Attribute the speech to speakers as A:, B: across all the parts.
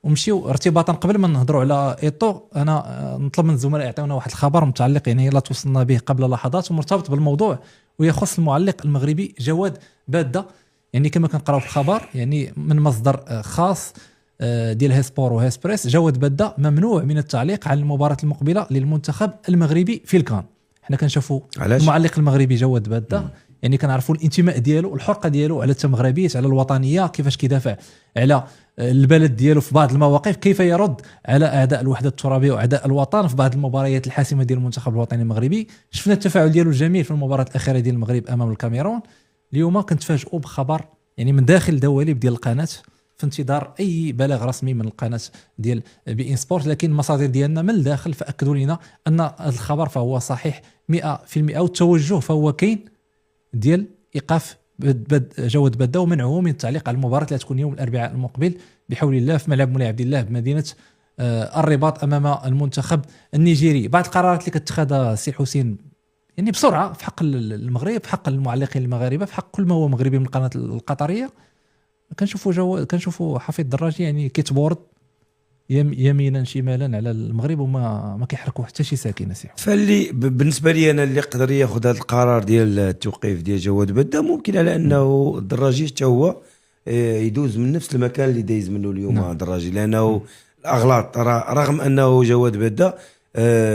A: ومشيو ارتباطا قبل ما نهضروا على ايطو. انا نطلب من الزملاء يعطيونا واحد الخبر متعلق يعني لا توصلنا به قبل لحظات ومرتبط بالموضوع، ويخص المعلق المغربي جواد باده. يعني كما كنقراو في الخبر يعني من مصدر خاص ديال هيسبور وهيسبريس، جواد باده ممنوع من التعليق على المباراة المقبلة للمنتخب المغربي في الكان. حنا كنشوفوا المعلق المغربي جواد باده يعني كنعرفوا الانتماء ديالو، الحرقه ديالو على التمغربيه، على الوطنيه، كيفاش كيدافع على البلد ديالو في بعض المواقف، كيف يرد على اعداء الوحده الترابيه واعداء الوطن في بعض المباريات الحاسمه ديال المنتخب الوطني المغربي. شفنا التفاعل ديالو الجميل في المباراه الاخيره ديال المغرب امام الكاميرون. اليوم كنتفاجئوا بخبر يعني من داخل دواليب ديال القناه في انتظار اي بلاغ رسمي من القناه ديال بي ان سبورت، لكن المصادر ديالنا من الداخل فاكدوا لنا ان الخبر فهو صحيح 100%، والتوجه فهو كاين ديال ايقاف جواد باده ومنعه من التعليق على المباراه اللي تكون يوم الاربعاء المقبل بحول الله في ملعب مولاي عبد الله بمدينه الرباط امام المنتخب النيجيري. بعض القرارات اللي كتخذها سي حسين يعني بسرعه في حق المغرب، في حق المعلقين المغاربه، في حق كل ما هو مغربي من القناه القطريه. كنشوفوا حفيظ الدراجي يعني كيتبورد يمينا شمالا على المغرب وما كيحركوا حتى شي ساكنه سي.
B: فاللي بالنسبه لي انا اللي يقدر ياخذ هذا القرار ديال التوقيف ديال جواد باده ممكن على انه الدراجي حتى هو يدوز من نفس المكان اللي دايز منه اليوم الدراجي، لانه الاغلاط رغم انه جواد باده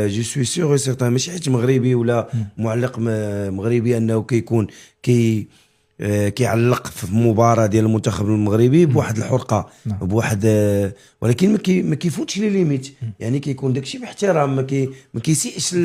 B: جو سوي سيغ سيغتان ماشي حيت مغربي ولا معلق مغربي انه كيكون كيعلق في مباراه ديال المنتخب المغربي بواحد الحرقه بواحد ولكن ما كيفوتش لي ليميت، يعني كيكون داكشي باحترام، ما كيسيئش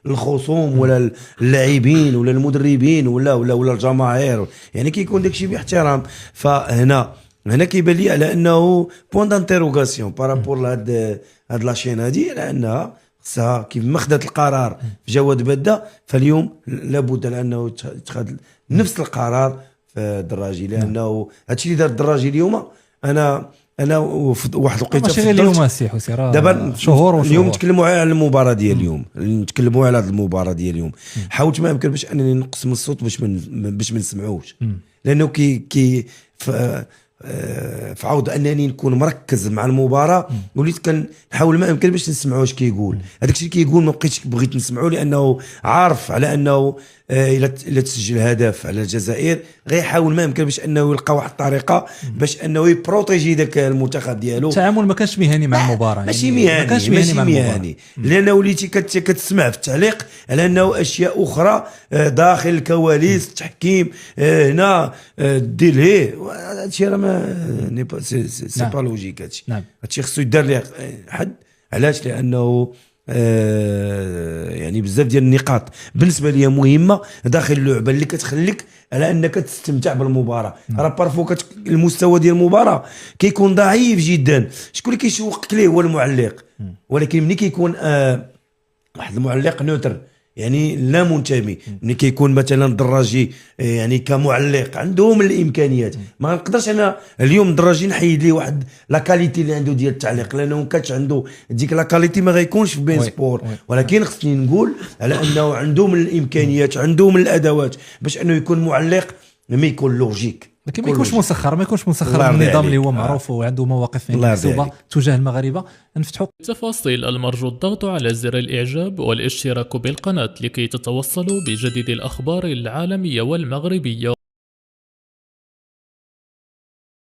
B: الخصوم ولا اللاعبين ولا المدربين ولا الجماهير، يعني كيكون داكشي باحترام. فهنا كيبان لي على انه بوين دانتيروغاسيون بارابور لهاد لاشين هادي، على انها خصها كيف ما خدات القرار في جواد باده فاليوم لابد لانه يتخذ نفس القرار في الدراجي، لانه هادشي اللي دار الدراجي اليوم انا واحد الوقيته
A: ماشي غير اليوم سي حسين
B: دابا شهور اليوم نتكلموا على المباراه ديال اليوم، نتكلموا على هذه المباراه ديال اليوم. حاولت ما يمكن باش انني نقص من الصوت باش ما نسمعوش، لانه كي فعاود انني نكون مركز مع المباراه، وليت كنحاول ما يمكن باش نسمعوا واش كيقول. هذاك الشيء كيقول ما بغيت نسمعوا، لانه عارف على انه الا تسجل هدف على الجزائر غيحاول ما يمكن باش انه يلقى واحد الطريقه باش انه يبروتيجي داك المنتخب ديالو.
A: التعامل ما كانش مهني مع المباراه،
B: ماشي مهني لانه وليتي كتسمع في التعليق على انه اشياء اخرى داخل الكواليس، التحكيم هنا دير هي هادشي راه ما سي با لوجيك. هادشي خصو يدار ليه حد. علاش؟ لانه يعني بزاف ديال النقاط بالنسبه لي مهمه داخل اللعبه اللي كتخليك على انك تستمتع بالمباراه. راه بارفو المستوى ديال المباراه كيكون ضعيف جدا، شكون اللي كيشوقك ليه هو المعلق، ولكن ملي كيكون واحد المعلق نوتر يعني لا منتمي، ملي كيكون مثلا الدراجي يعني كمعلق عندهم الامكانيات، ما نقدرش انا اليوم الدراجي نحيد ليه واحد لا كاليتي اللي عنده ديال التعليق، لانه ما كانش عنده ديك لا كاليتي ما غيكونش في بين سبور. ولكن خصني نقول على انه عندهم الامكانيات، عندهم الادوات باش انه يكون معلق ما يكون لوجيك،
A: لكن ما يكونش مسخر من النظام اللي هو معروف وعنده مواقف محسوبه تجاه المغاربه. نفتحوا
C: التفاصيل. المرجو الضغط على زر الاعجاب والاشتراك بالقناه لكي تتوصلوا بجديد الاخبار العالميه والمغربيه.